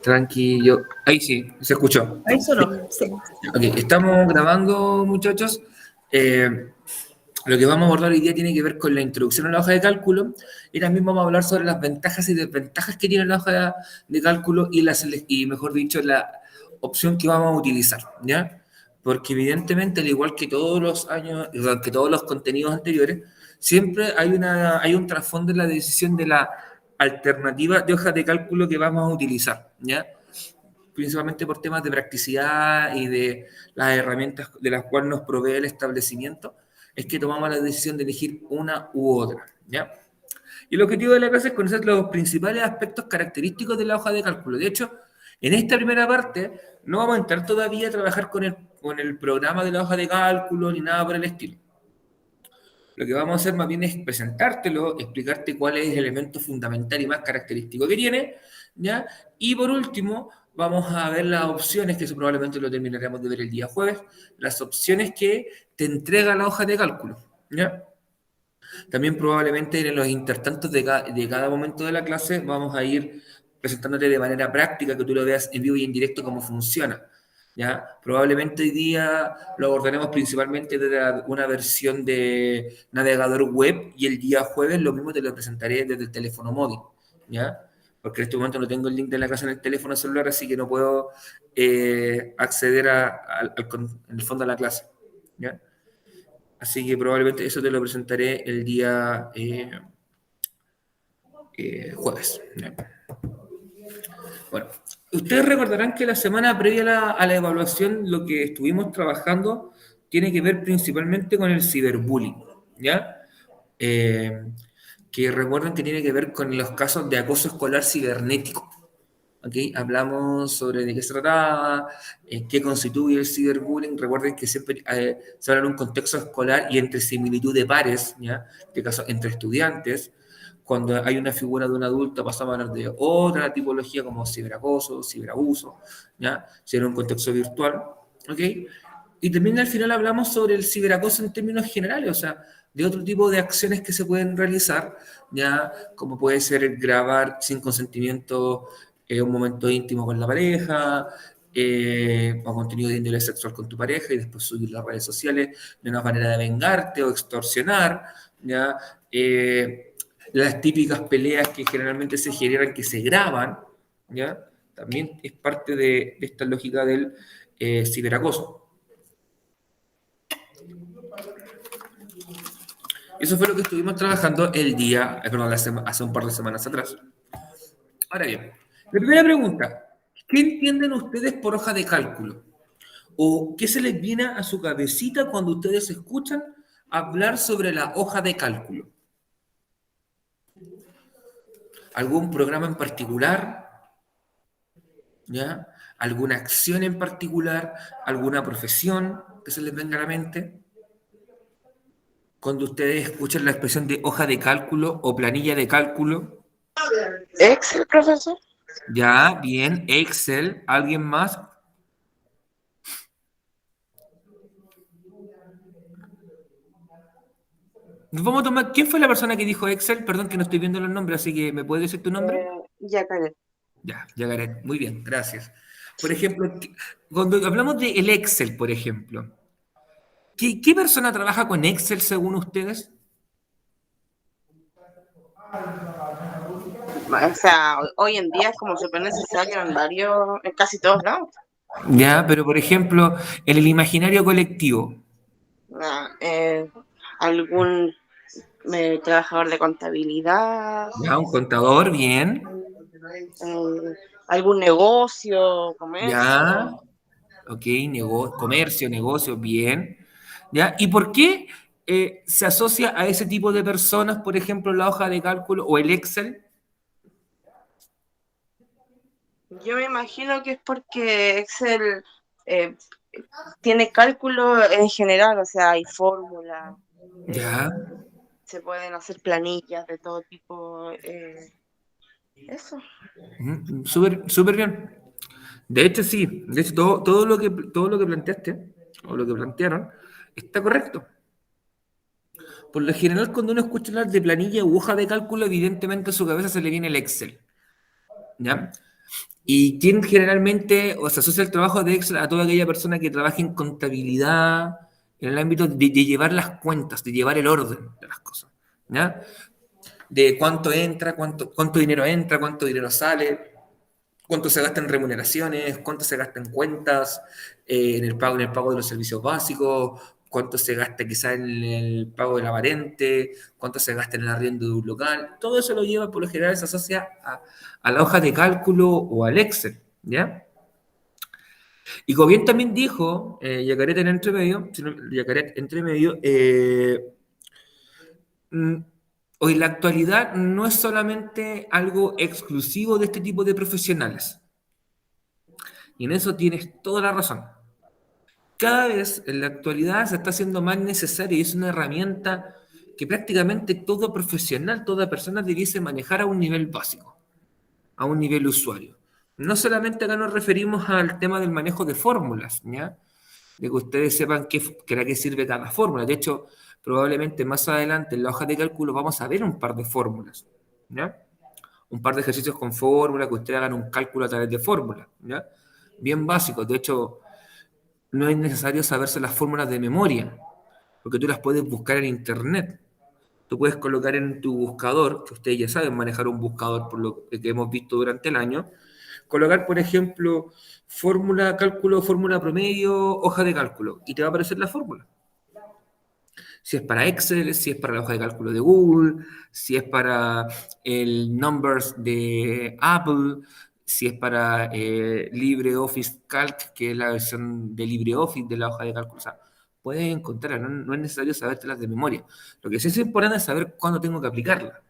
Tranquilo. Ahí sí, se escuchó. Ahí sonó, sí. Ok, estamos grabando, muchachos. Lo que vamos a abordar hoy día tiene que ver con la introducción a la hoja de cálculo y también vamos a hablar sobre las ventajas y desventajas que tiene la hoja de cálculo y mejor dicho, la opción que vamos a utilizar, ¿ya? Porque evidentemente, al igual que todos los años, que todos los contenidos anteriores, siempre hay un trasfondo en la decisión de la alternativa de hoja de cálculo que vamos a utilizar, ¿ya? Principalmente por temas de practicidad y de las herramientas de las cuales nos provee el establecimiento, es que tomamos la decisión de elegir una u otra, ¿ya? Y el objetivo de la clase es conocer los principales aspectos característicos de la hoja de cálculo. De hecho, en esta primera parte no vamos a entrar todavía a trabajar con el programa de la hoja de cálculo ni nada por el estilo. Lo que vamos a hacer más bien es presentártelo, explicarte cuál es el elemento fundamental y más característico que tiene, ¿ya? Y por último, vamos a ver las opciones, que eso probablemente lo terminaremos de ver el día jueves, las opciones que te entrega la hoja de cálculo, ¿ya? También probablemente en los intertantos de cada momento de la clase vamos a ir presentándote de manera práctica, que tú lo veas en vivo y en directo cómo funciona. ¿Ya? Probablemente hoy día lo abordaremos principalmente desde una versión de navegador web y el día jueves lo mismo te lo presentaré desde el teléfono móvil. ¿Ya? Porque en este momento no tengo el link de la clase en el teléfono celular, así que no puedo acceder en el fondo a la clase. ¿Ya? Así que probablemente eso te lo presentaré el día jueves. ¿Ya? Bueno, ustedes recordarán que la semana previa a la evaluación lo que estuvimos trabajando tiene que ver principalmente con el ciberbullying, ¿ya? Eh, que recuerden que tiene que ver con los casos de acoso escolar cibernético. ¿Okay? Hablamos sobre de qué se trataba, qué constituye el ciberbullying. Recuerden que siempre se habla en un contexto escolar y entre similitud de pares, ¿ya? En este caso, entre estudiantes. Cuando hay una figura de un adulto, pasamos a hablar de otra tipología como ciberacoso, ciberabuso, ¿ya? Si en un contexto virtual. ¿Ok? Y también al final hablamos sobre el ciberacoso en términos generales, o sea, de otro tipo de acciones que se pueden realizar, ya como puede ser grabar sin consentimiento un momento íntimo con la pareja, o contenido de índole sexual con tu pareja y después subir las redes sociales de una manera de vengarte o extorsionar, ¿ya? Las típicas peleas que generalmente se generan, que se graban, ¿ya? También es parte de esta lógica del ciberacoso. Eso fue lo que estuvimos trabajando hace un par de semanas atrás. Ahora bien, la primera pregunta, ¿qué entienden ustedes por hoja de cálculo? ¿O qué se les viene a su cabecita cuando ustedes escuchan hablar sobre la hoja de cálculo? ¿Algún programa en particular? ¿Ya? ¿Alguna acción en particular? ¿Alguna profesión que se les venga a la mente? Cuando ustedes escuchan la expresión de hoja de cálculo o planilla de cálculo. Excel, profesor. Ya, bien, Excel. ¿Alguien más? Vamos a tomar. ¿Quién fue la persona que dijo Excel? Perdón que no estoy viendo los nombres, así que ¿me puedes decir tu nombre? Ya, Karen. Ya, Gareth. Muy bien, gracias. Por ejemplo, cuando hablamos de el Excel, por ejemplo, ¿qué persona trabaja con Excel según ustedes? O sea, hoy en día es como súper necesario en casi todos lados. Ya, pero por ejemplo, en el imaginario colectivo. Algún trabajador de contabilidad, Ya, un contador, bien. algún negocio, comercio. Ya, ok, comercio, negocio, bien. ¿Ya? ¿Y por qué se asocia a ese tipo de personas, por ejemplo, la hoja de cálculo o el Excel? Yo me imagino que es porque Excel tiene cálculo en general, o sea, hay fórmulas, Ya, se pueden hacer planillas de todo tipo, eso. súper súper bien. De hecho, sí, de hecho, todo lo que planteaste, o lo que plantearon, está correcto. Por lo general, cuando uno escucha hablar de planilla u hoja de cálculo, evidentemente a su cabeza se le viene el Excel. ¿Ya? ¿Y quién generalmente o se asocia el trabajo de Excel a toda aquella persona que trabaja en contabilidad, en el ámbito de llevar las cuentas, de llevar el orden de las cosas? ¿Ya? De cuánto entra, cuánto dinero entra, cuánto dinero sale, cuánto se gasta en remuneraciones, cuánto se gasta en cuentas, en el pago de los servicios básicos, cuánto se gasta quizá en el pago del aparente, cuánto se gasta en el arriendo de un local. Todo eso lo lleva, por lo general, se asocia a la hoja de cálculo o al Excel, ¿ya? Y como bien también dijo Yacaret en entremedio, Yacaret entremedio, mm, hoy la actualidad no es solamente algo exclusivo de este tipo de profesionales. Y en eso tienes toda la razón. Cada vez en la actualidad se está haciendo más necesaria y es una herramienta que prácticamente todo profesional, toda persona debiese manejar a un nivel básico, a un nivel usuario. No solamente acá nos referimos al tema del manejo de fórmulas, ¿ya? De que ustedes sepan para qué sirve cada fórmula. De hecho, probablemente más adelante en la hoja de cálculo vamos a ver un par de fórmulas, ¿ya? Un par de ejercicios con fórmulas, que ustedes hagan un cálculo a través de fórmulas, ¿ya? Bien básicos. De hecho, no es necesario saberse las fórmulas de memoria, porque tú las puedes buscar en internet. Tú puedes colocar en tu buscador, que ustedes ya saben manejar un buscador por lo que hemos visto durante el año, colocar, por ejemplo, fórmula, cálculo, fórmula promedio, hoja de cálculo, y te va a aparecer la fórmula. Si es para Excel, si es para la hoja de cálculo de Google, si es para el Numbers de Apple, si es para LibreOffice Calc, que es la versión de LibreOffice de la hoja de cálculo. O sea, puedes encontrarla, no es necesario sabértelas de memoria. Lo que sí es importante es saber cuándo tengo que aplicarla.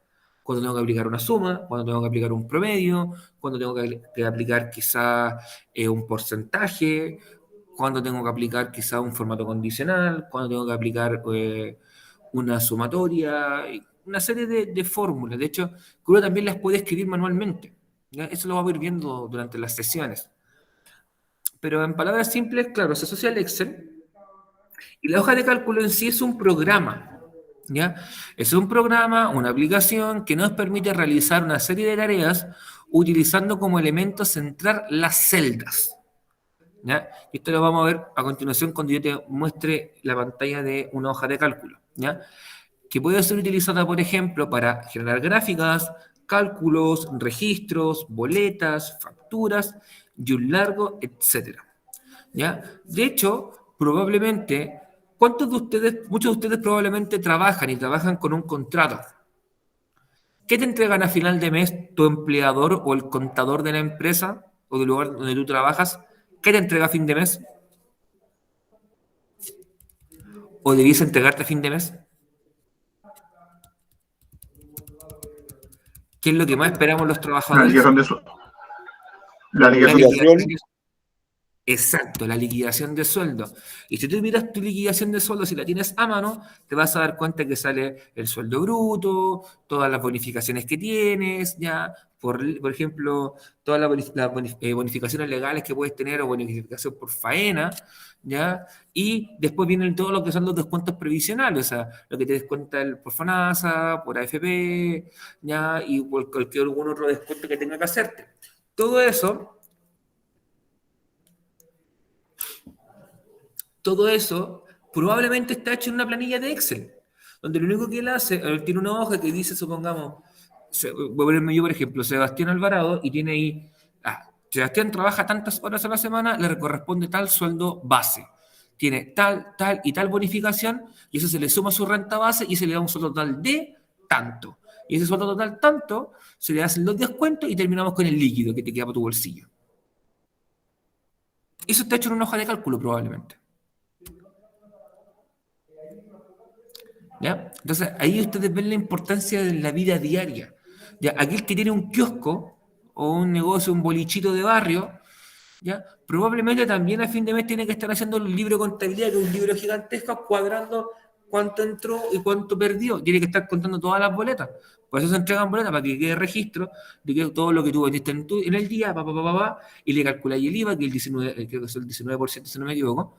Cuándo tengo que aplicar una suma, cuándo tengo que aplicar un promedio, cuándo tengo que aplicar quizá un porcentaje, cuándo tengo que aplicar quizá un formato condicional, cuándo tengo que aplicar una sumatoria, una serie de fórmulas. De hecho, que uno también las puede escribir manualmente. ¿Ya? Eso lo vamos a ir viendo durante las sesiones. Pero en palabras simples, claro, se asocia al Excel y la hoja de cálculo en sí es un programa. ¿Ya? Es un programa, una aplicación que nos permite realizar una serie de tareas utilizando como elemento central las celdas. ¿Ya? Esto lo vamos a ver a continuación cuando yo te muestre la pantalla de una hoja de cálculo, ¿ya? Que puede ser utilizada, por ejemplo, para generar gráficas, cálculos, registros, boletas, facturas y un largo, etcétera, ¿ya? De hecho, probablemente, muchos de ustedes probablemente trabajan y trabajan con un contrato. ¿Qué te entregan a final de mes tu empleador o el contador de la empresa o del lugar donde tú trabajas? ¿Qué te entrega a fin de mes? ¿O debías entregarte a fin de mes? ¿Qué es lo que más esperamos los La trabajadores? liquidación de la La liquidación liquidación. Exacto, la liquidación de sueldo. Y si tú miras tu liquidación de sueldo, si la tienes a mano, te vas a dar cuenta que sale el sueldo bruto, todas las bonificaciones que tienes, ya, por ejemplo, todas las bonificaciones legales que puedes tener o bonificación por faena, ya, y después vienen todo lo que son los descuentos previsionales, o sea, lo que te descuenta por FONASA, por AFP, ya, y por cualquier algún otro descuento que tenga que hacerte. Todo eso probablemente está hecho en una planilla de Excel, donde lo único que él hace, él tiene una hoja que dice, supongamos, voy a ponerme yo, por ejemplo, Sebastián Alvarado, y tiene ahí, Sebastián trabaja tantas horas a la semana, le corresponde tal sueldo base. Tiene tal y tal bonificación, y eso se le suma a su renta base y se le da un sueldo total de tanto. Y ese sueldo total tanto, se le hacen los descuentos y terminamos con el líquido que te queda para tu bolsillo. Eso está hecho en una hoja de cálculo probablemente. ¿Ya? Entonces, ahí ustedes ven la importancia de la vida diaria. ¿Ya? Aquel que tiene un kiosco o un negocio, un bolichito de barrio, ¿ya? Probablemente también a fin de mes tiene que estar haciendo un libro de contabilidad, que es un libro gigantesco, cuadrando cuánto entró y cuánto perdió. Tiene que estar contando todas las boletas. Por eso se entregan boletas, para que quede registro de que todo lo que tú vendiste en el día, y le calculáis el IVA, que el 19, creo que es el 19%, si no me equivoco.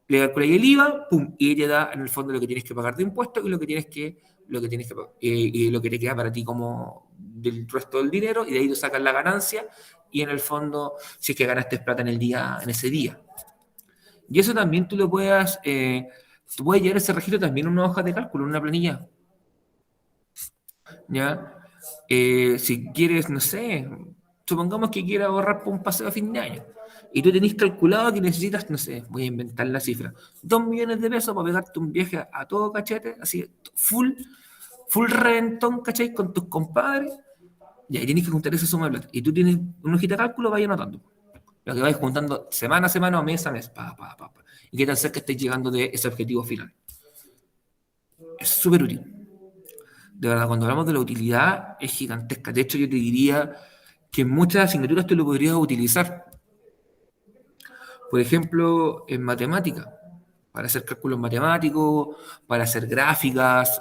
Le calculáis el IVA, pum, y te da en el fondo lo que tienes que pagar de impuestos y lo que tienes que lo que tienes que y lo que te queda para ti como del resto del dinero, y de ahí tú sacas la ganancia, y en el fondo, si es que ganaste plata en ese día. Y eso también tú tú puedes llevar ese registro también en una hoja de cálculo, en una planilla. ¿Ya? Si quieres, no sé, supongamos que quieras ahorrar por un paseo a fin de año, y tú tenés calculado que necesitas, no sé, voy a inventar la cifra, 2 millones de pesos para pegarte un viaje a todo cachete, así, full reventón, ¿cachai? Con tus compadres, y ahí tienes que juntar esa suma de plata. Y tú tienes una hojita de cálculo, vaya anotando. Lo que vais juntando semana a semana o mes a mes. Y qué tan cerca estáis llegando de ese objetivo final. Es súper útil. De verdad, cuando hablamos de la utilidad, es gigantesca. De hecho, yo te diría que en muchas asignaturas tú lo podrías utilizar. Por ejemplo, en matemática, para hacer cálculos matemáticos, para hacer gráficas.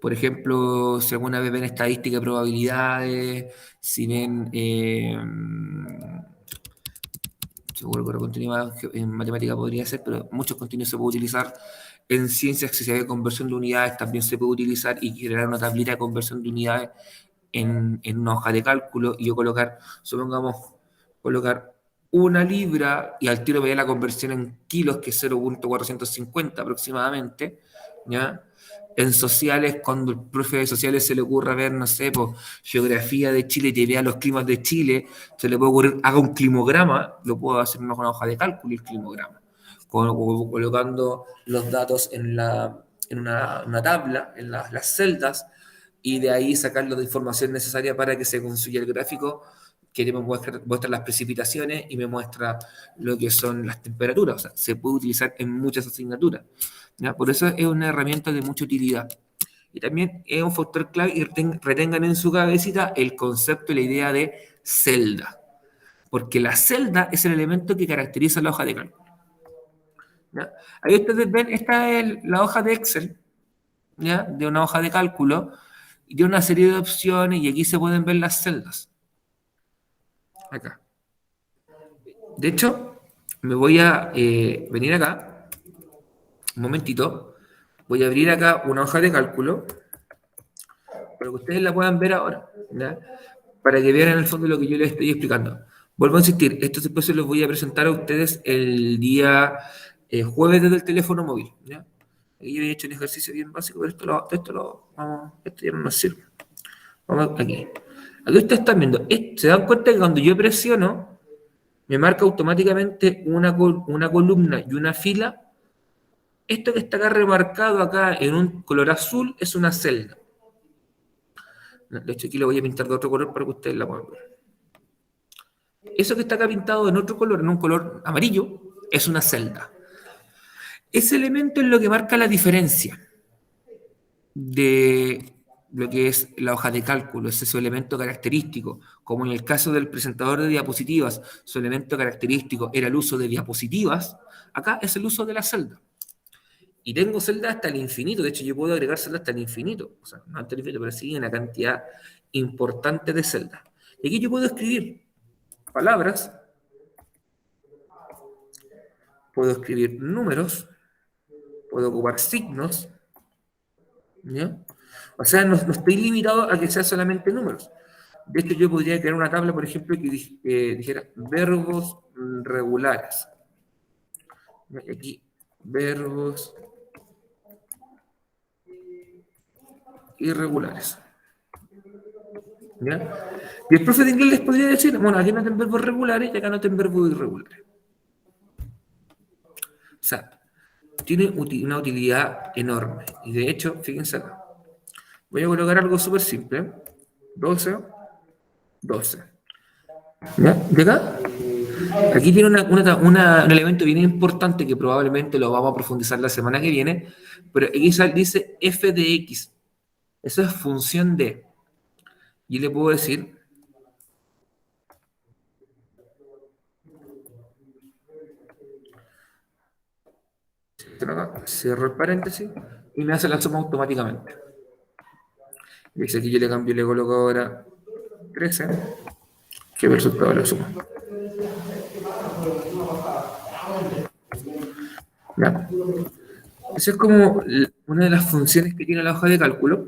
Por ejemplo, si alguna vez ven estadística de probabilidades, si ven, seguro que otro contenido más en matemática podría ser, pero muchos contenidos se pueden utilizar. En ciencias, si se ve conversión de unidades, también se puede utilizar y generar una tablita de conversión de unidades en una hoja de cálculo, y yo supongamos, colocar 1 libra, y al tiro veía la conversión en kilos, que es 0.450 aproximadamente, ¿ya? En sociales, cuando el profe de sociales se le ocurra ver, no sé, pues, geografía de Chile, te vea los climas de Chile, se le puede ocurrir, haga un climograma, lo puedo hacer en una hoja de cálculo, el climograma, colocando los datos en una tabla, en las celdas, y de ahí sacar la información necesaria para que se construya el gráfico que me muestra las precipitaciones y me muestra lo que son las temperaturas. O sea, se puede utilizar en muchas asignaturas, ¿ya? Por eso es una herramienta de mucha utilidad. Y también es un factor clave, y retengan en su cabecita el concepto y la idea de celda, porque la celda es el elemento que caracteriza la hoja de cálculo, ¿ya? Ahí ustedes ven, esta es la hoja de Excel, ¿ya? De una hoja de cálculo, y tiene una serie de opciones, y aquí se pueden ver las celdas. Acá. De hecho, me voy a venir acá, un momentito, voy a abrir acá una hoja de cálculo, para que ustedes la puedan ver ahora, ¿ya? Para que vean en el fondo lo que yo les estoy explicando. Vuelvo a insistir, estos después se los voy a presentar a ustedes el día jueves desde el teléfono móvil, ¿ya? Aquí yo he hecho un ejercicio bien básico, pero esto ya no nos sirve. Vamos aquí. Aquí ustedes están viendo, se dan cuenta que cuando yo presiono, me marca automáticamente una columna y una fila. Esto que está acá remarcado acá en un color azul es una celda. De hecho, aquí lo voy a pintar de otro color para que ustedes la puedan ver. Eso que está acá pintado en otro color, en un color amarillo, es una celda. Ese elemento es lo que marca la diferencia de lo que es la hoja de cálculo, es su elemento característico. Como en el caso del presentador de diapositivas, su elemento característico era el uso de diapositivas, acá es el uso de la celda. Y tengo celdas hasta el infinito, de hecho yo puedo agregar celdas hasta el infinito, o sea, no hasta el infinito, pero sí una cantidad importante de celdas. Y aquí yo puedo escribir palabras, puedo escribir números, puedo ocupar signos, ¿ya? O sea, no estoy limitado a que sea solamente números. De hecho, yo podría crear una tabla, por ejemplo, que dijera verbos regulares. Y aquí, verbos irregulares. ¿Ya? Y el profe de inglés les podría decir, bueno, aquí noten verbos regulares y acá noten verbos irregulares. O sea, tiene una utilidad enorme. Y de hecho, fíjense acá. Voy a colocar algo súper simple. 12, 12. ¿Ya? ¿De acá? Aquí tiene un elemento bien importante que probablemente lo vamos a profundizar la semana que viene, pero aquí dice f de x. Eso es función de. Y le puedo decir cierro el paréntesis y me hace la suma automáticamente. Dice aquí yo le cambio y le coloco ahora 13, que es el resultado de la suma. ¿Ya? Eso es como una de las funciones que tiene la hoja de cálculo,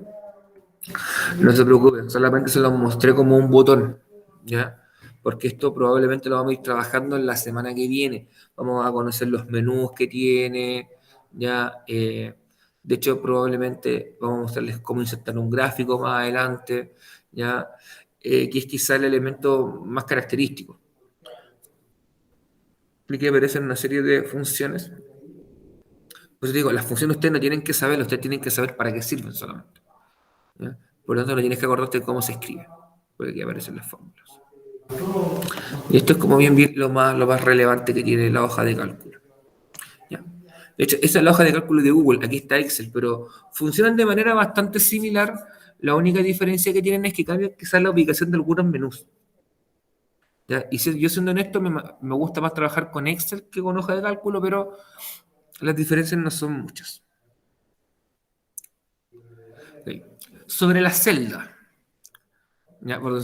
no se preocupen, solamente se los mostré como un botón, ¿ya? Porque esto probablemente lo vamos a ir trabajando en la semana que viene. Vamos a conocer los menús que tiene, ¿ya? De hecho, probablemente vamos a mostrarles cómo insertar un gráfico más adelante, ¿ya? Que es quizá el elemento más característico. Y que aparecen una serie de funciones. Pues digo, las funciones ustedes no tienen que saber, ustedes tienen que saber para qué sirven solamente, ¿ya? Por lo tanto, no tienes que acordarte de cómo se escribe, porque aquí aparecen las fórmulas. Y esto es como bien lo más relevante que tiene la hoja de cálculo, ¿ya? De hecho, esa es la hoja de cálculo de Google, aquí está Excel, pero funcionan de manera bastante similar. La única diferencia que tienen es que cambia quizás la ubicación de algunos menús, ¿ya? Y si yo siendo honesto, me gusta más trabajar con Excel que con hoja de cálculo, pero las diferencias no son muchas. Okay. Sobre la celda, ¿ya? Perdón,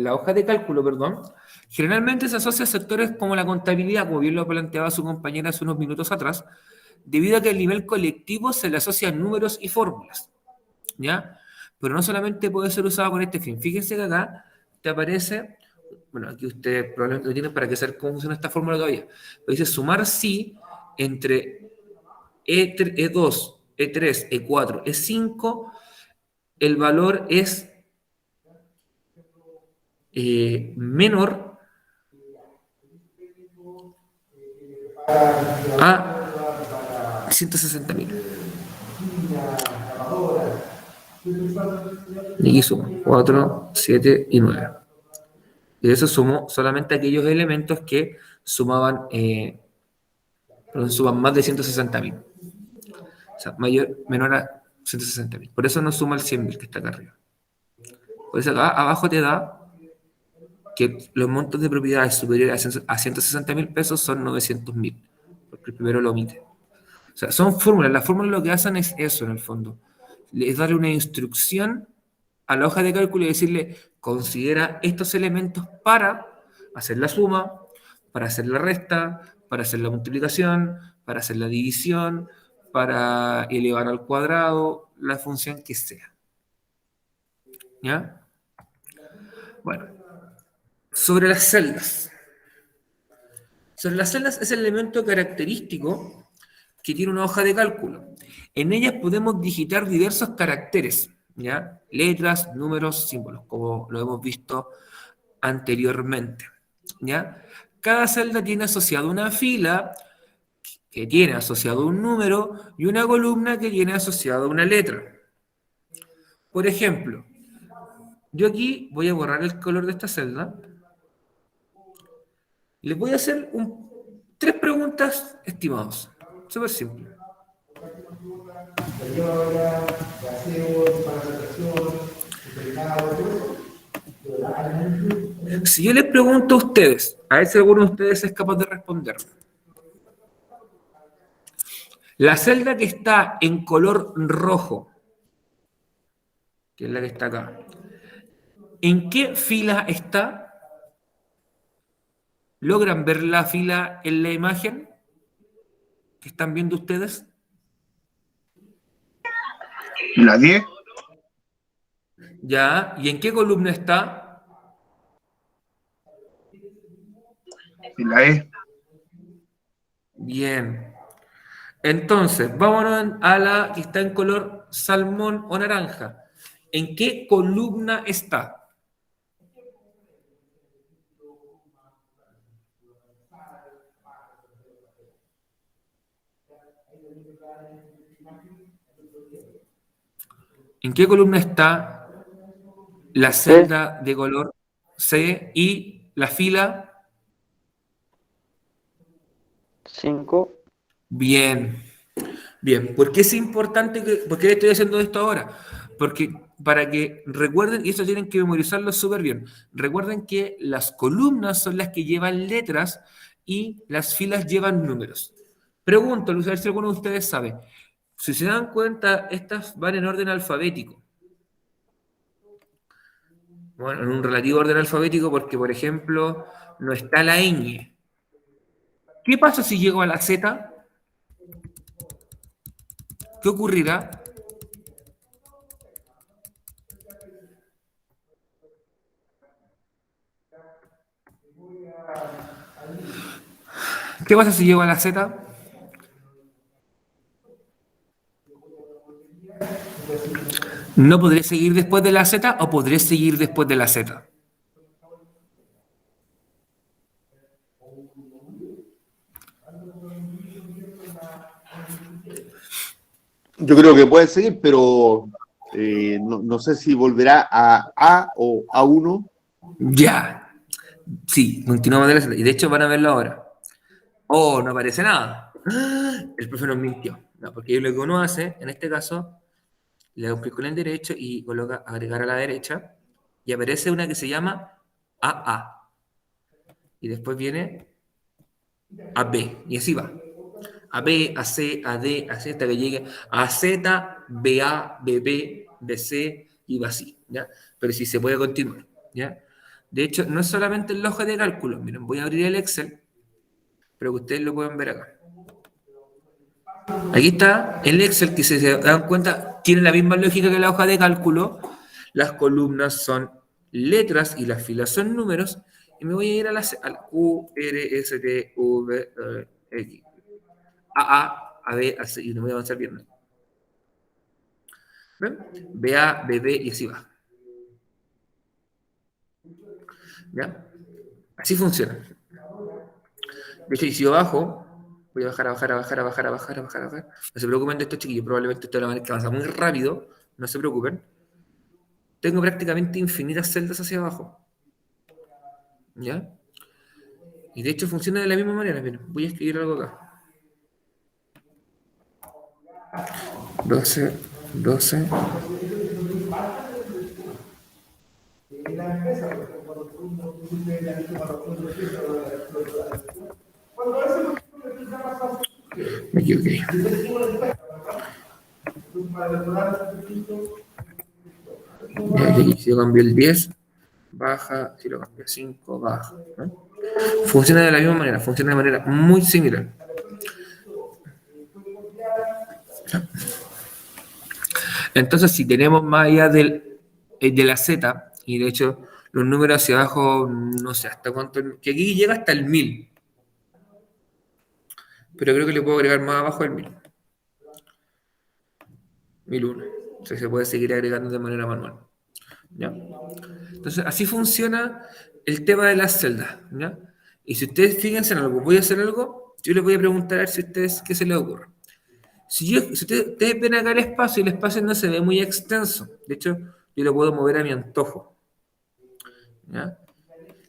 la hoja de cálculo, perdón, generalmente se asocia a sectores como la contabilidad, como bien lo planteaba su compañera hace unos minutos atrás, debido a que al nivel colectivo se le asocian números y fórmulas, ¿ya? Pero no solamente puede ser usado con este fin. Fíjense que acá te aparece, bueno, aquí ustedes probablemente lo tienen para que saber cómo funciona esta fórmula todavía, pero dice sumar si entre E2, E3, E4, E5, el valor es menor a 160.000. Y aquí sumo 4, 7 y 9. Y de eso sumo solamente aquellos elementos que suman más de 160.000. O sea, menor a 160.000. Por eso no suma el 100.000 que está acá arriba. Por eso acá abajo te da que los montos de propiedades superiores a 160.000 pesos son 900.000. Porque el primero lo omite. O sea, son fórmulas. Las fórmulas lo que hacen es eso en el fondo. Es darle una instrucción a la hoja de cálculo y decirle, considera estos elementos para hacer la suma, para hacer la resta, para hacer la multiplicación, para hacer la división, para elevar al cuadrado, la función que sea. ¿Ya? Bueno, sobre las celdas. Sobre las celdas es el elemento característico que tiene una hoja de cálculo. En ellas podemos digitar diversos caracteres, ¿ya? Letras, números, símbolos, como lo hemos visto anteriormente, ¿ya? Cada celda tiene asociado una fila que tiene asociado un número y una columna que tiene asociado una letra. Por ejemplo, yo aquí voy a borrar el color de esta celda. Les voy a hacer tres preguntas, estimados. Súper simple. Si yo les pregunto a ustedes, a ver si alguno de ustedes es capaz de responder. La celda que está en color rojo, que es la que está acá, ¿en qué fila está? ¿Logran ver la fila en la imagen que están viendo ustedes? La 10. Ya, ¿y en qué columna está? Y la E. Bien. Entonces, vámonos a la que está en color salmón o naranja. ¿En qué columna está? ¿En qué columna está la celda de color C y la fila? 5. Bien, bien. ¿Por qué es importante por qué estoy haciendo esto ahora? Porque para que recuerden, y esto tienen que memorizarlo súper bien, recuerden que las columnas son las que llevan letras y las filas llevan números. Pregunto, a ver si alguno de ustedes sabe. Si se dan cuenta, estas van en orden alfabético. Bueno, en un relativo orden alfabético porque, por ejemplo, no está la ñ. ¿Qué pasa si llego a la Z? ¿qué ocurrirá? ¿Qué pasa si llego a la Z? ¿No podré seguir después de la Z o podré seguir después de la Z? Yo creo que puede seguir, pero no sé si volverá a A o A1. Ya. Sí, continuamos de la Z. Y de hecho van a verlo ahora. Oh, no aparece nada. El profe nos mintió. No, porque lo que uno hace, en este caso, le da un clic con el derecho y coloca agregar a la derecha. Y aparece una que se llama AA. Y después viene AB. Y así va. AB, AC, AD, AC, hasta que llegue a Z, BA, BB, BC y va así, ¿ya? Pero sí se puede continuar, ¿ya? De hecho, no es solamente el hoja de cálculo. Miren, voy a abrir el Excel, pero que ustedes lo pueden ver acá. Aquí está el Excel, que si se dan cuenta, tiene la misma lógica que la hoja de cálculo. Las columnas son letras y las filas son números. Y me voy a ir al Q, R, S, T, V, X. A, B, A, C, y no voy a avanzar bien. ¿Ven? B, A, B, B, y así va. ¿Ya? Así funciona. De hecho, y si yo bajo, voy a bajar, a bajar, a bajar, a bajar, a bajar, a bajar, a bajar. No se preocupen de estos chiquillos, probablemente esto es la manera que avanza muy rápido, no se preocupen. Tengo prácticamente infinitas celdas hacia abajo. ¿Ya? Y de hecho funciona de la misma manera. Miren, voy a escribir algo acá. 12, 12. Me equivoqué. Ya, aquí, si yo cambio el 10, baja. Si lo cambio a 5, baja. ¿No? Funciona de la misma manera, funciona de manera muy similar. Entonces, si tenemos más allá de la Z, y de hecho los números hacia abajo, no sé hasta cuánto, que aquí llega hasta el 1000. Pero creo que le puedo agregar más abajo el 1000. 1001. Entonces se puede seguir agregando de manera manual. ¿Ya? Entonces, así funciona el tema de las celdas. ¿Ya? Y si ustedes fíjense en algo, voy a hacer algo, yo les voy a preguntar a ver si a ustedes qué se les ocurre. Si ustedes ven acá el espacio no se ve muy extenso. De hecho, yo lo puedo mover a mi antojo. ¿Ya?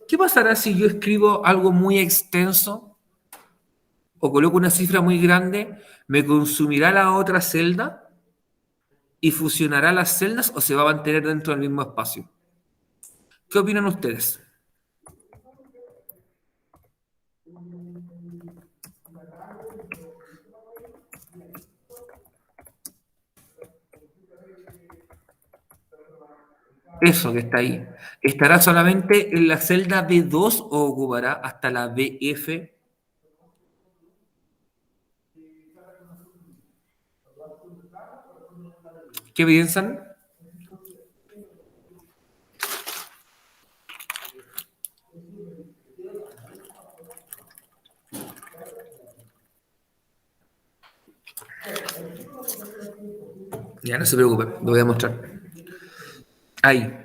¿Qué pasará si yo escribo algo muy extenso o coloco una cifra muy grande? ¿Me consumirá la otra celda y fusionará las celdas o se va a mantener dentro del mismo espacio? ¿Qué opinan ustedes? Eso que está ahí, ¿estará solamente en la celda B2 o ocupará hasta la BF? ¿Qué piensan? Ya no se preocupen, lo voy a mostrar. Ahí.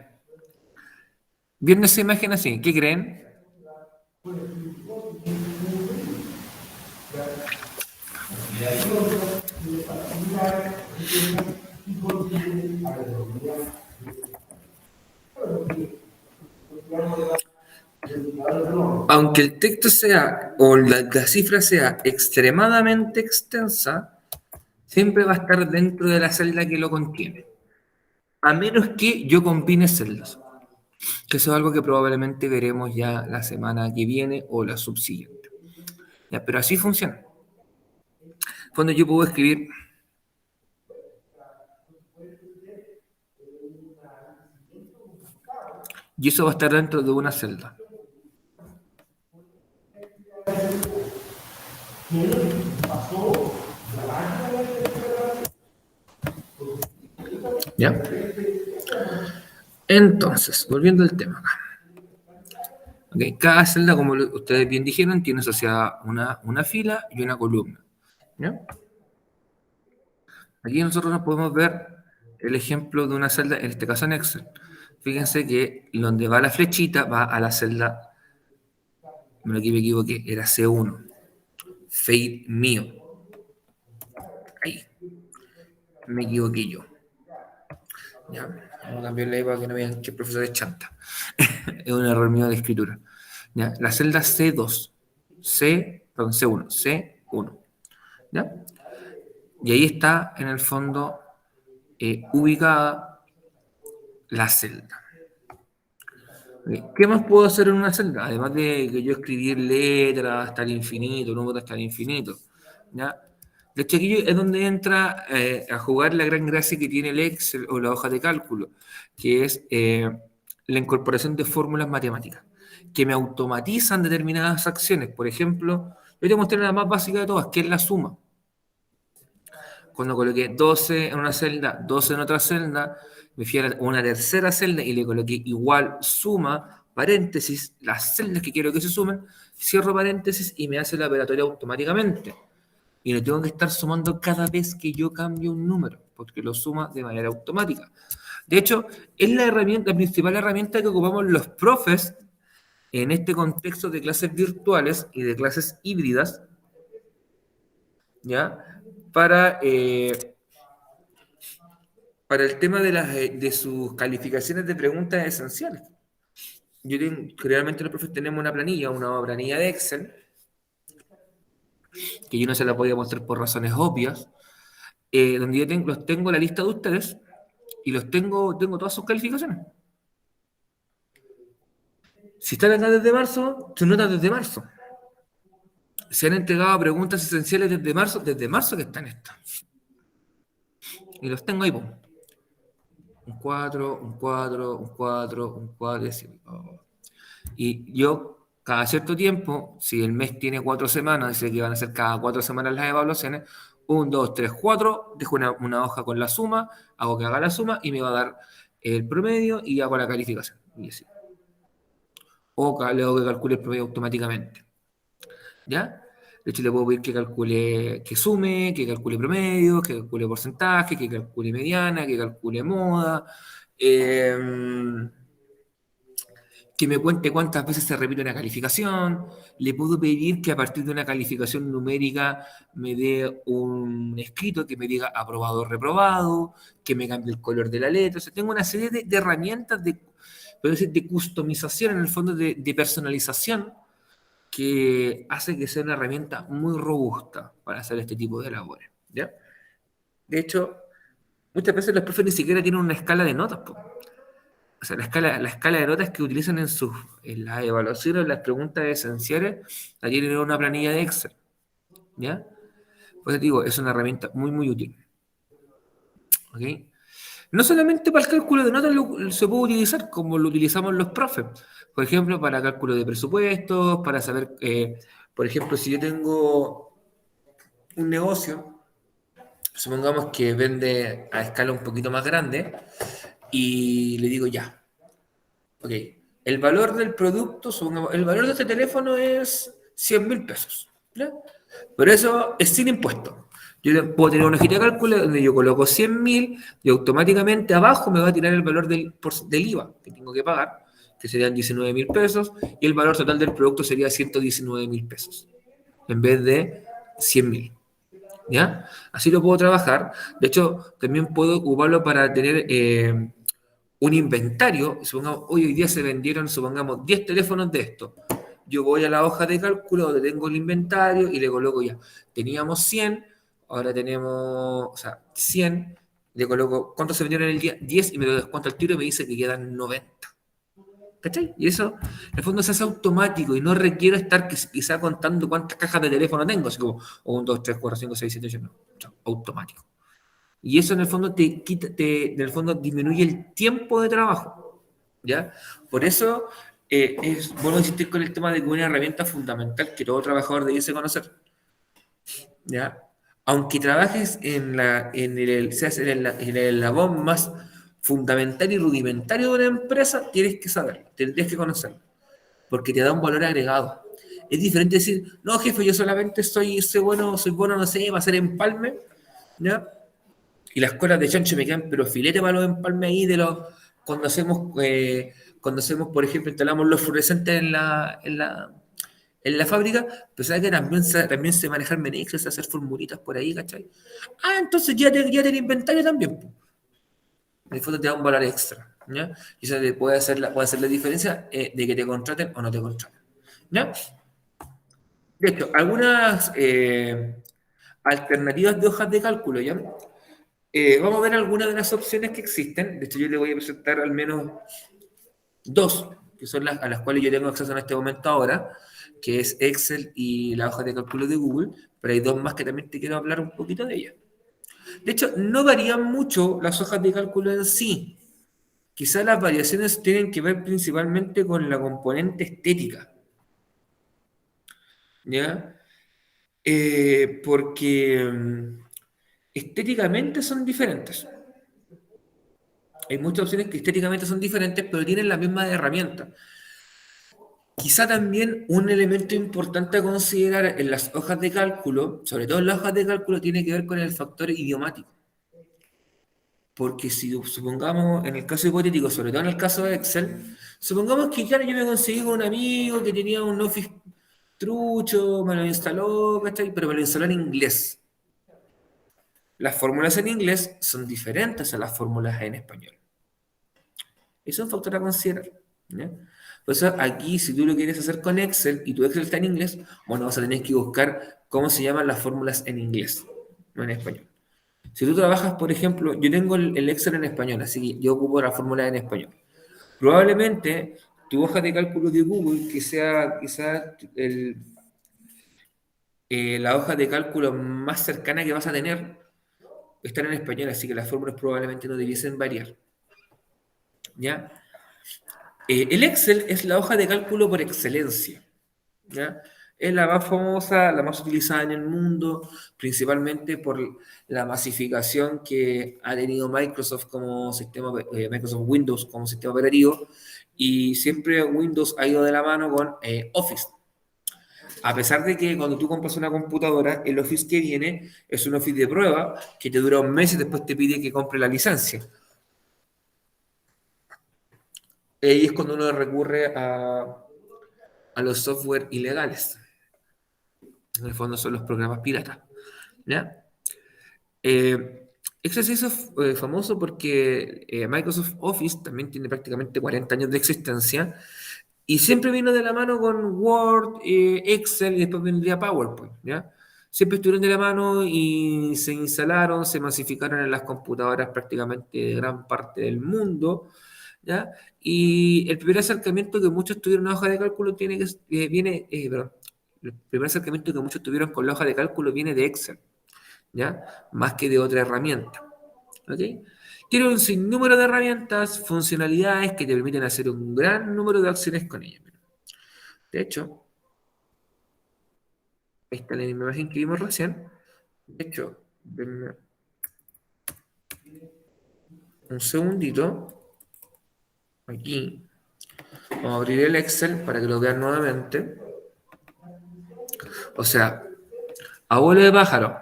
¿Vieron esa imagen así? ¿Qué creen? Aunque el texto sea, o la cifra sea extremadamente extensa, siempre va a estar dentro de la celda que lo contiene. A menos que yo combine celdas. Que eso es algo que probablemente veremos ya la semana que viene o la subsiguiente. Ya, pero así funciona. Cuando yo puedo escribir y eso va a estar dentro de una celda. ¿Ya? Entonces, volviendo al tema acá. Okay, cada celda, como ustedes bien dijeron, tiene asociada una fila y una columna. ¿Ya? Aquí nosotros nos podemos ver el ejemplo de una celda, en este caso en Excel. Fíjense que donde va la flechita va a la celda, bueno, aquí me equivoqué, era C1. Fail mío. Ahí. Me equivoqué yo. Ya. Vamos a cambiarle ahí para que no vean que el profesor es chanta. Es un error mío de escritura. ¿Ya? La celda C2. Perdón, C1. C1. ¿Ya? Y ahí está, en el fondo, ubicada la celda. ¿Qué más puedo hacer en una celda? Además de que yo escribir letras hasta el infinito, números hasta el infinito. ¿Ya? De hecho, aquí es donde entra a jugar la gran gracia que tiene el Excel o la hoja de cálculo, que es la incorporación de fórmulas matemáticas, que me automatizan determinadas acciones. Por ejemplo, yo te mostré la más básica de todas, que es la suma. Cuando coloqué 12 en una celda, 12 en otra celda, me fui a una tercera celda y le coloqué igual suma, paréntesis, las celdas que quiero que se sumen, cierro paréntesis y me hace la operatoria automáticamente. Y no tengo que estar sumando cada vez que yo cambio un número, porque lo suma de manera automática. De hecho, es la principal herramienta que ocupamos los profes en este contexto de clases virtuales y de clases híbridas, ¿ya? Para el tema de sus calificaciones de preguntas esenciales. Generalmente los profes tenemos una planilla de Excel, que yo no se la podía mostrar por razones obvias, donde yo los tengo la lista de ustedes y tengo todas sus calificaciones. Si están acá desde marzo, sus notas desde marzo. Se han entregado preguntas esenciales desde marzo que están estas. Y los tengo ahí, pum. Un 4, un 4, un 4, un 4, y así. Y yo, cada cierto tiempo, si el mes tiene 4 semanas, dice que van a ser cada 4 semanas las evaluaciones, 1, 2, 3, 4, dejo una hoja con la suma, hago que haga la suma y me va a dar el promedio y hago la calificación. Y así. O le hago que calcule el promedio automáticamente. ¿Ya? De hecho, le puedo pedir que calcule, que sume, que calcule promedio, que calcule porcentaje, que calcule mediana, que calcule moda, que me cuente cuántas veces se repite una calificación. Le puedo pedir que a partir de una calificación numérica me dé un escrito que me diga aprobado o reprobado, que me cambie el color de la letra. O sea, tengo una serie de herramientas de customización, en el fondo de personalización, que hace que sea una herramienta muy robusta para hacer este tipo de labores. ¿Ya? De hecho, muchas veces los profes ni siquiera tienen una escala de notas. O sea, la escala de notas que utilizan en las evaluaciones, en las preguntas esenciales, la tienen en una planilla de Excel. ¿Ya? Pues digo, es una herramienta muy, muy útil. ¿Ok? No solamente para el cálculo de notas se puede utilizar como lo utilizamos los profes. Por ejemplo, para cálculo de presupuestos, para saber, por ejemplo, si yo tengo un negocio, supongamos que vende a escala un poquito más grande, y le digo ya, ok, el valor del producto, supongamos, el valor de este teléfono es 100.000 pesos, ¿ya? Pero eso es sin impuesto. Yo puedo tener una hojita de cálculo donde yo coloco 100.000 y automáticamente abajo me va a tirar el valor del IVA que tengo que pagar, que serían 19.000 pesos, y el valor total del producto sería 119.000 pesos, en vez de 100.000. ¿Ya? Así lo puedo trabajar. De hecho, también puedo ocuparlo para tener un inventario. Supongamos, hoy día se vendieron, supongamos, 10 teléfonos de esto. Yo voy a la hoja de cálculo donde tengo el inventario y le coloco ya. Teníamos 100, ahora tenemos, 100, le coloco cuántos se vendieron en el día, 10, y me lo descuento al tiro y me dice que quedan 90. ¿Cachai? Y eso, en el fondo, se hace automático y no requiero estar quizá contando cuántas cajas de teléfono tengo, así como 1, 2, 3, 4, 5, 6, 7, 8, no, automático. Y eso en el fondo en el fondo disminuye el tiempo de trabajo, ¿ya? Por eso es bueno insistir con el tema de que una herramienta fundamental que todo trabajador debiese conocer, ¿ya? Aunque trabajes seas en el eslabón más fundamental y rudimentario de una empresa, tienes que saberlo, tendrías que conocerlo, porque te da un valor agregado. Es diferente decir, no, jefe, yo solamente soy bueno, no sé, va a ser empalme, ¿ya? Y las colas de chancho me quedan, pero filete para los empalmes ahí de los, cuando hacemos, por ejemplo, instalamos los fluorescentes en la fábrica, pero sabes que también sé manejarme en Excel, sé hacer formulitas por ahí, ¿cachai? Ah, entonces ya te inventario también, pues. En el fondo te da un valor extra, ¿ya? Y eso puede hacer la diferencia de que te contraten o no te contraten, ¿ya? De hecho, algunas alternativas de hojas de cálculo, ¿ya? Vamos a ver algunas de las opciones que existen. De hecho, yo le voy a presentar al menos dos, que son las a las cuales yo tengo acceso en este momento ahora, que es Excel y la hoja de cálculo de Google, pero hay dos más que también te quiero hablar un poquito de ellas. De hecho, no varían mucho las hojas de cálculo en sí. Quizás las variaciones tienen que ver principalmente con la componente estética, ¿ya? Porque estéticamente son diferentes. Hay muchas opciones que estéticamente son diferentes, pero tienen la misma herramienta. Quizá también un elemento importante a considerar en las hojas de cálculo, sobre todo en las hojas de cálculo, tiene que ver con el factor idiomático. Porque si supongamos, en el caso hipotético, sobre todo en el caso de Excel, supongamos que claro, yo me conseguí con un amigo que tenía un Office trucho, me lo instaló, ¿cachai? Pero me lo instaló en inglés. Las fórmulas en inglés son diferentes a las fórmulas en español. Eso es un factor a considerar, ¿ya? Por eso aquí, si tú lo quieres hacer con Excel y tu Excel está en inglés, bueno, vas a tener que buscar cómo se llaman las fórmulas en inglés, no en español. Si tú trabajas, por ejemplo, yo tengo el Excel en español, así que yo ocupo la fórmula en español. Probablemente tu hoja de cálculo de Google, que sea quizás la hoja de cálculo más cercana que vas a tener, está en español, así que las fórmulas probablemente no debiesen variar, ¿ya? El Excel es la hoja de cálculo por excelencia, ¿ya? Es la más famosa, la más utilizada en el mundo, principalmente por la masificación que ha tenido Microsoft como sistema, Microsoft Windows como sistema operativo, y siempre Windows ha ido de la mano con Office. A pesar de que cuando tú compras una computadora, el Office que viene es un Office de prueba que te dura un mes y después te pide que compre la licencia. Ahí es cuando uno recurre a los software ilegales. En el fondo son los programas piratas, ¿ya? Excel se hizo famoso porque Microsoft Office también tiene prácticamente 40 años de existencia y siempre vino de la mano con Word, Excel y después vendría PowerPoint, ¿ya? Siempre estuvieron de la mano y se instalaron, se masificaron en las computadoras prácticamente de gran parte del mundo, ¿ya? Y el primer acercamiento que muchos tuvieron a hoja de cálculo perdón, el primer acercamiento que muchos tuvieron con la hoja de cálculo viene de Excel, ¿ya? Más que de otra herramienta, ¿ok? Tiene un sinnúmero de herramientas, funcionalidades que te permiten hacer un gran número de acciones con ella. De hecho, ahí está la misma imagen que vimos recién. De hecho, denme un segundito. Aquí. Vamos a abrir el Excel para que lo vean nuevamente. O sea, abuelo de pájaro.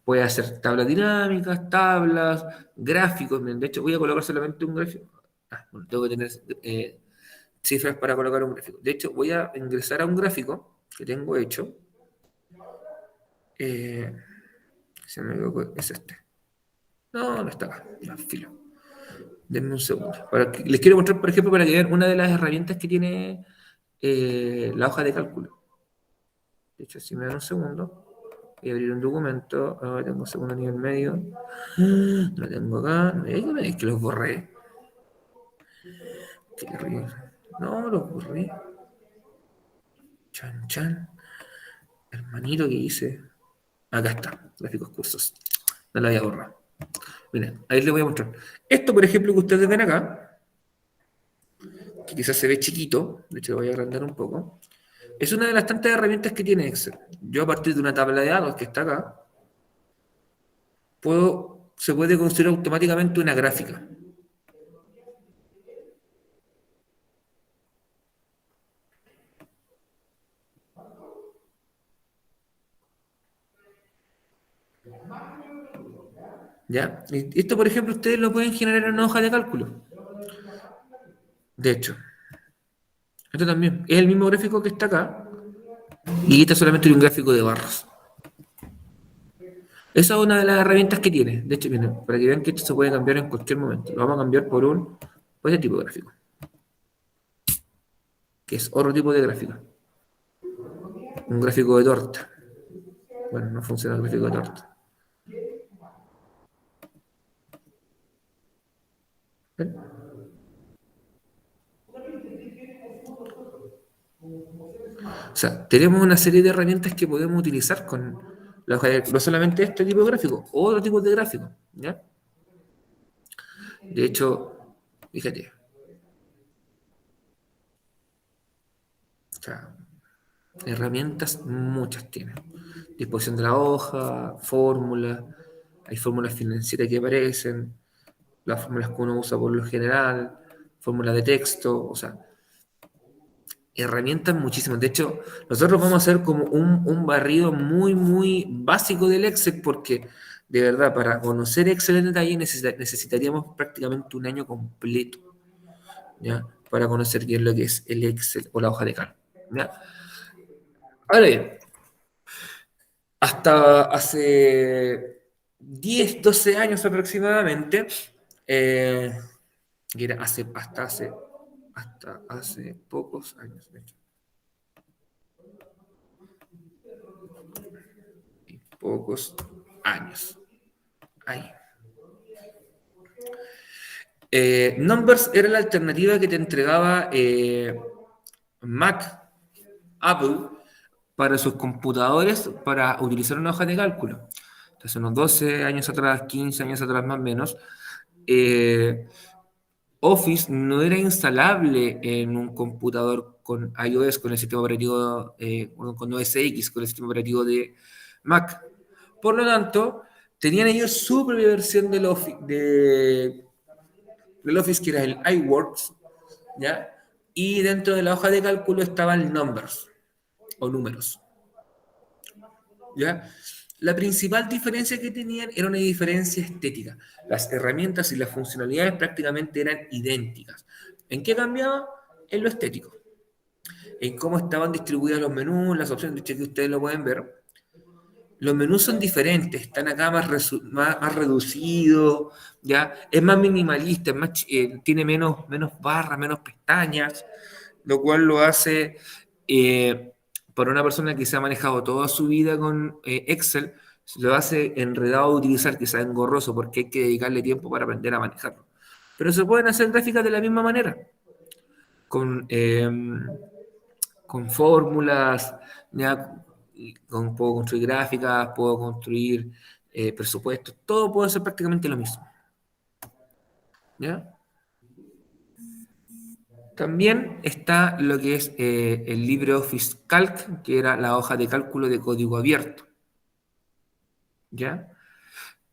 Puede hacer tablas dinámicas, tablas, gráficos. De hecho, voy a colocar solamente un gráfico. Bueno, tengo que tener cifras para colocar un gráfico. De hecho, voy a ingresar a un gráfico que tengo hecho. Se me equivocó, es este. No, no está acá. Ya, filo. Denme un segundo. Les quiero mostrar, por ejemplo, para que vean una de las herramientas que tiene la hoja de cálculo. De hecho, si me dan un segundo. Voy a abrir un documento. Tengo segundo nivel medio. Lo tengo acá. Es que los borré. Qué terrible. No, los borré. Chan, chan. Hermanito que hice. Acá está. Gráficos cursos. No lo había borrado. Miren, ahí les voy a mostrar. Esto, por ejemplo, que ustedes ven acá, que quizás se ve chiquito. De hecho, lo voy a agrandar un poco. Es una de las tantas herramientas que tiene Excel. Yo a partir de una tabla de datos que está acá, se puede construir automáticamente una gráfica. ¿Ya? Y esto, por ejemplo, ustedes lo pueden generar en una hoja de cálculo. De hecho, esto también es el mismo gráfico que está acá, y este solamente es un gráfico de barras. Esa es una de las herramientas que tiene. De hecho, miren, para que vean que esto se puede cambiar en cualquier momento. Lo vamos a cambiar por este tipo de gráfico, que es otro tipo de gráfico. Un gráfico de torta. Bueno, no funciona el gráfico de torta. ¿Ven? O sea, tenemos una serie de herramientas que podemos utilizar con la hoja de, no solamente este tipo de gráfico, otro tipo de gráfico, ¿ya? De hecho, fíjate. O sea, herramientas muchas tienen. Disposición de la hoja, fórmulas, hay fórmulas financieras que aparecen, las fórmulas que uno usa por lo general, fórmulas de texto, o sea, herramientas muchísimas. De hecho, nosotros vamos a hacer como un barrido muy, muy básico del Excel porque, de verdad, para conocer Excel en detalle necesitaríamos prácticamente un año completo, ¿ya? Para conocer bien lo que es el Excel o la hoja de cálculo, ¿ya? Ahora bien, hasta hace 10, 12 años aproximadamente, eh, y era hasta hace pocos años, de hecho, pocos años. Ahí. Numbers era la alternativa que te entregaba Mac, Apple, para sus computadores para utilizar una hoja de cálculo. Entonces, unos 12 años atrás, 15 años atrás más o menos, Office no era instalable en un computador con iOS, con el sistema operativo, con OS X, con el sistema operativo de Mac. Por lo tanto, tenían ellos su propia versión del Office, que era el iWorks, ¿ya? Y dentro de la hoja de cálculo estaban numbers, o números, ¿ya? La principal diferencia que tenían era una diferencia estética. Las herramientas y las funcionalidades prácticamente eran idénticas. ¿En qué cambiaba? En lo estético. En cómo estaban distribuidos los menús, las opciones, de hecho que ustedes lo pueden ver. Los menús son diferentes, están acá más reducidos, ¿ya? Es más minimalista, tiene menos barras, menos pestañas, lo cual lo hace, para una persona que se ha manejado toda su vida con Excel, lo hace enredado de utilizar, quizás engorroso, porque hay que dedicarle tiempo para aprender a manejarlo. Pero se pueden hacer gráficas de la misma manera, con, eh, con fórmulas, ¿ya? Puedo construir gráficas, puedo construir presupuestos, todo puede ser prácticamente lo mismo, ¿ya? También está lo que es el LibreOffice Calc, que era la hoja de cálculo de código abierto, ¿ya?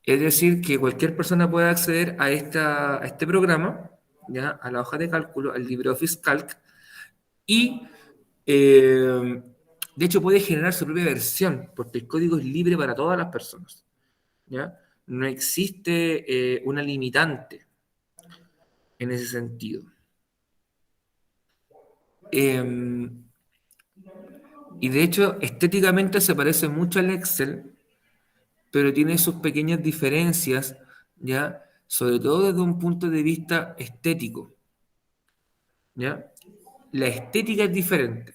Es decir, que cualquier persona puede acceder a este programa, ¿ya? A la hoja de cálculo, al LibreOffice Calc, y de hecho puede generar su propia versión, porque el código es libre para todas las personas, ¿ya? No existe una limitante en ese sentido. Y de hecho, estéticamente se parece mucho al Excel, pero tiene sus pequeñas diferencias, ¿ya? Sobre todo desde un punto de vista estético, ¿ya? La estética es diferente,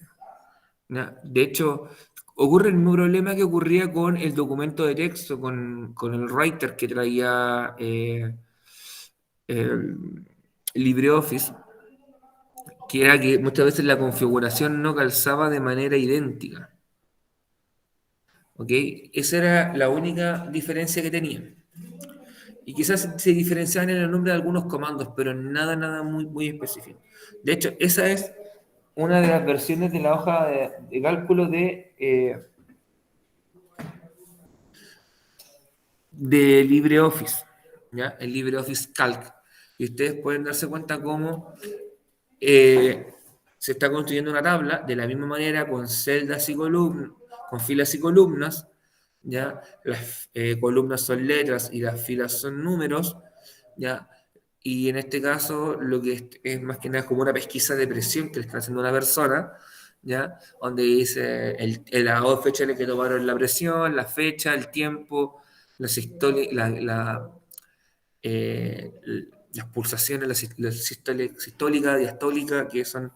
¿ya? De hecho, ocurre el mismo problema que ocurría con el documento de texto, con el writer que traía el LibreOffice, que era que muchas veces la configuración no calzaba de manera idéntica. ¿Ok? Esa era la única diferencia que tenían. Y quizás se diferenciaban en el nombre de algunos comandos, pero nada muy, muy específico. De hecho, esa es una de las versiones de la hoja de cálculo de LibreOffice, ¿ya? El LibreOffice Calc. Y ustedes pueden darse cuenta cómo se está construyendo una tabla de la misma manera con celdas y columnas, con filas y columnas, ¿ya? Las columnas son letras y las filas son números, ¿ya? Y en este caso lo que es más que nada como una pesquisa de presión que le está haciendo una persona, ¿ya? Donde dice la fecha en la que tomaron la presión, la fecha, el tiempo, eh, las pulsaciones, la sistólica, diastólica, que son,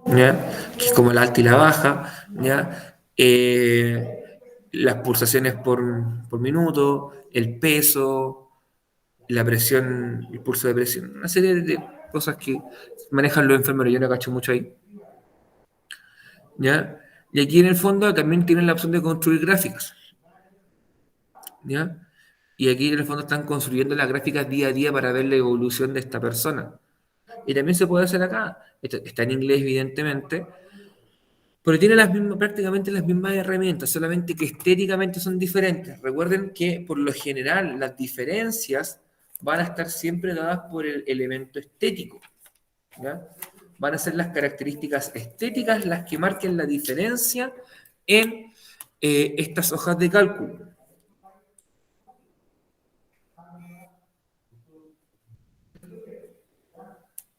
¿ya? Que es como la alta y la baja, ¿ya? Las pulsaciones por minuto, el peso, la presión, el pulso de presión, una serie de cosas que manejan los enfermeros, yo no cacho mucho ahí, ¿ya? Y aquí en el fondo también tienen la opción de construir gráficas, ¿ya? Y aquí en el fondo están construyendo las gráficas día a día para ver la evolución de esta persona. Y también se puede hacer acá, está en inglés evidentemente, pero tiene prácticamente las mismas herramientas, solamente que estéticamente son diferentes. Recuerden que por lo general las diferencias van a estar siempre dadas por el elemento estético, ¿ya? Van a ser las características estéticas las que marquen la diferencia en estas hojas de cálculo.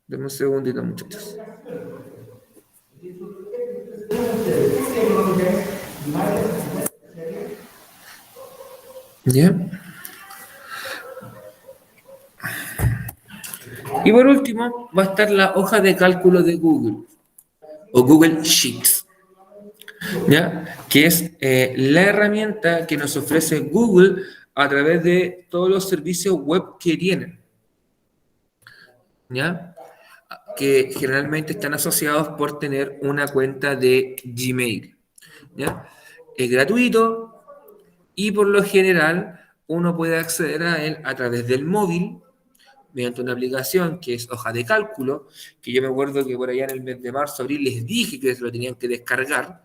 Deme un segundito, muchachos. ¿Ya? Y por último, va a estar la hoja de cálculo de Google o Google Sheets, ¿ya? Que es la herramienta que nos ofrece Google a través de todos los servicios web que tienen, ¿ya? Que generalmente están asociados por tener una cuenta de Gmail, ¿ya? Es gratuito y por lo general uno puede acceder a él a través del móvil mediante una aplicación que es hoja de cálculo, que yo me acuerdo que por allá en el mes de marzo, abril les dije que se lo tenían que descargar,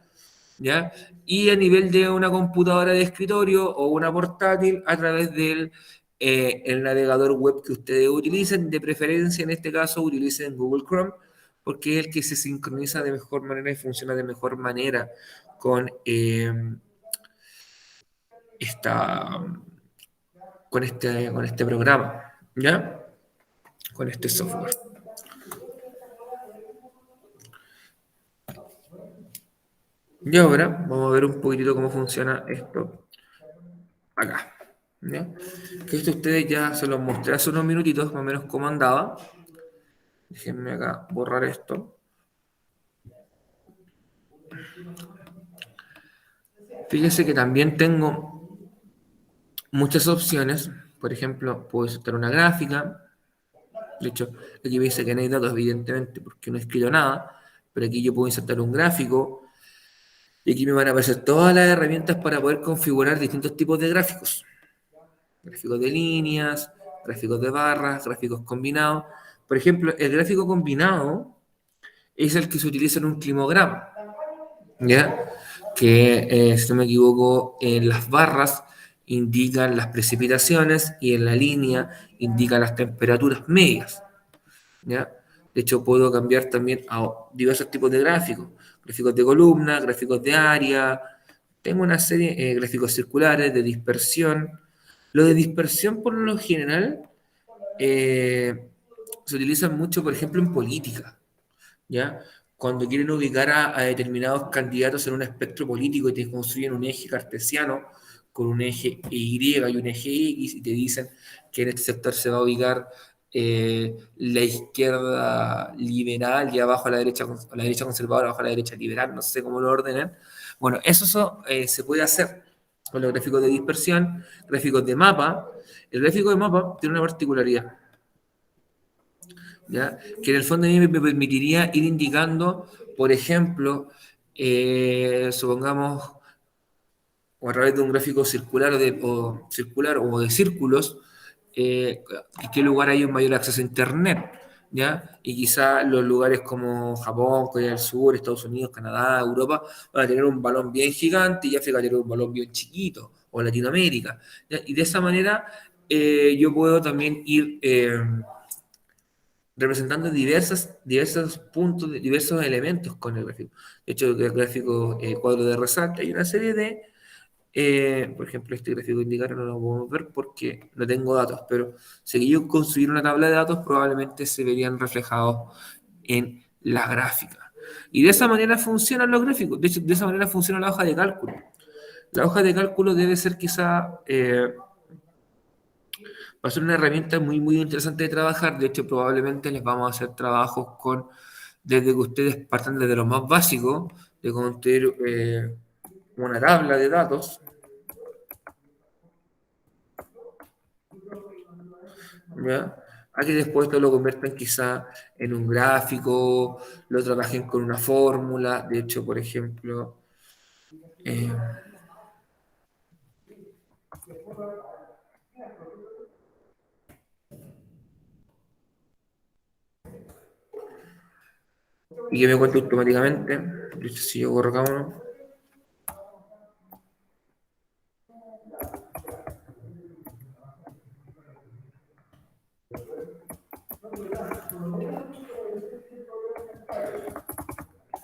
¿ya? Y a nivel de una computadora de escritorio o una portátil a través del el navegador web que ustedes utilicen, de preferencia en este caso utilicen Google Chrome, porque es el que se sincroniza de mejor manera y funciona de mejor manera con, esta, con este programa, ¿ya? Con este software. Y ahora vamos a ver un poquitito cómo funciona esto acá, ¿ya? Que esto ustedes ya se los mostré hace unos minutitos, más o menos cómo andaba. Déjenme acá borrar esto. Fíjense que también tengo muchas opciones. Por ejemplo, puedo insertar una gráfica. De hecho, aquí me dice que no hay datos, evidentemente, porque no he escrito nada. Pero aquí yo puedo insertar un gráfico. Y aquí me van a aparecer todas las herramientas para poder configurar distintos tipos de gráficos. Gráficos de líneas, gráficos de barras, gráficos combinados. Por ejemplo, el gráfico combinado es el que se utiliza en un climograma, ¿ya? Que, si no me equivoco, en las barras indican las precipitaciones y en la línea indican las temperaturas medias, ¿ya? De hecho, puedo cambiar también a diversos tipos de gráficos, gráficos de columna, gráficos de área, tengo una serie de gráficos circulares, de dispersión. Lo de dispersión, por lo general, se utiliza mucho, por ejemplo, en política, ¿ya? Cuando quieren ubicar a determinados candidatos en un espectro político y te construyen un eje cartesiano con un eje Y y un eje X y te dicen que en este sector se va a ubicar la izquierda liberal y abajo a la derecha conservadora, abajo a la derecha liberal, no sé cómo lo ordenen. Bueno, eso se puede hacer con los gráficos de dispersión, gráficos de mapa. El gráfico de mapa tiene una particularidad, ¿ya? Que en el fondo a mí me permitiría ir indicando, por ejemplo, supongamos, o a través de un gráfico circular o de círculos, en qué lugar hay un mayor acceso a Internet, ¿ya? Y quizá los lugares como Japón, Corea del Sur, Estados Unidos, Canadá, Europa, van a tener un balón bien gigante y África va a tener un balón bien chiquito, o Latinoamérica, ¿ya? Y de esa manera yo puedo también ir representando diversos puntos, diversos elementos con el gráfico. De hecho, el gráfico cuadro de resalta hay una serie de, por ejemplo, este gráfico indicator no lo podemos ver porque no tengo datos, pero si yo construir una tabla de datos, probablemente se verían reflejados en la gráfica. Y de esa manera funcionan los gráficos. De hecho, de esa manera funciona la hoja de cálculo. La hoja de cálculo debe ser quizá... va a ser una herramienta muy, muy interesante de trabajar. De hecho, probablemente les vamos a hacer trabajos desde que ustedes partan desde lo más básico, de construir una tabla de datos, ¿ya? A que después esto lo conviertan quizá en un gráfico, lo trabajen con una fórmula. De hecho, por ejemplo, y que me cuente automáticamente. De hecho, si yo borro cada uno.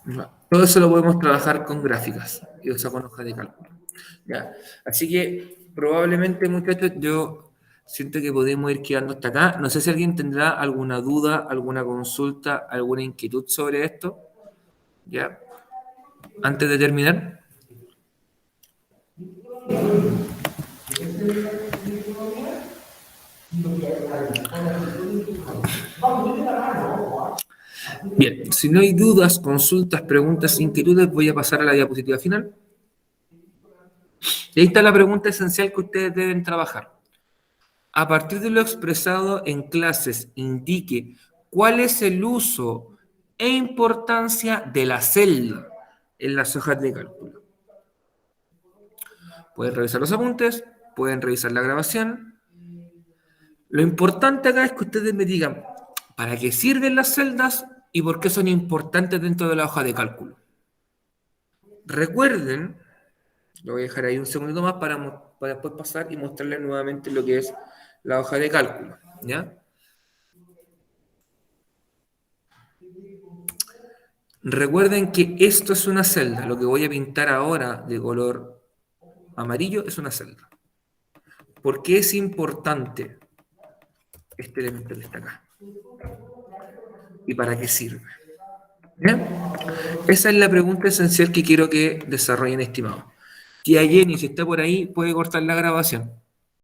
No, todo eso lo podemos trabajar con gráficas, o sea, con hojas de cálculo. ¿Ya? Así que probablemente, muchachos, yo siento que podemos ir quedando hasta acá. No sé si alguien tendrá alguna duda, alguna consulta, alguna inquietud sobre esto. ¿Ya? Antes de terminar. Bien, si no hay dudas, consultas, preguntas, inquietudes, voy a pasar a la diapositiva final. Y ahí está la pregunta esencial que ustedes deben trabajar. A partir de lo expresado en clases, indique cuál es el uso e importancia de la celda en las hojas de cálculo. Pueden revisar los apuntes, pueden revisar la grabación. Lo importante acá es que ustedes me digan para qué sirven las celdas y por qué son importantes dentro de la hoja de cálculo. Recuerden, lo voy a dejar ahí un segundito más para después pasar y mostrarles nuevamente lo que es la hoja de cálculo, ¿ya? Recuerden que esto es una celda. Lo que voy a pintar ahora de color amarillo es una celda. ¿Por qué es importante este elemento que está acá? ¿Y para qué sirve? ¿Bien? Esa es la pregunta esencial que quiero que desarrollen, estimados. Tía Jenny, si está por ahí, puede cortar la grabación.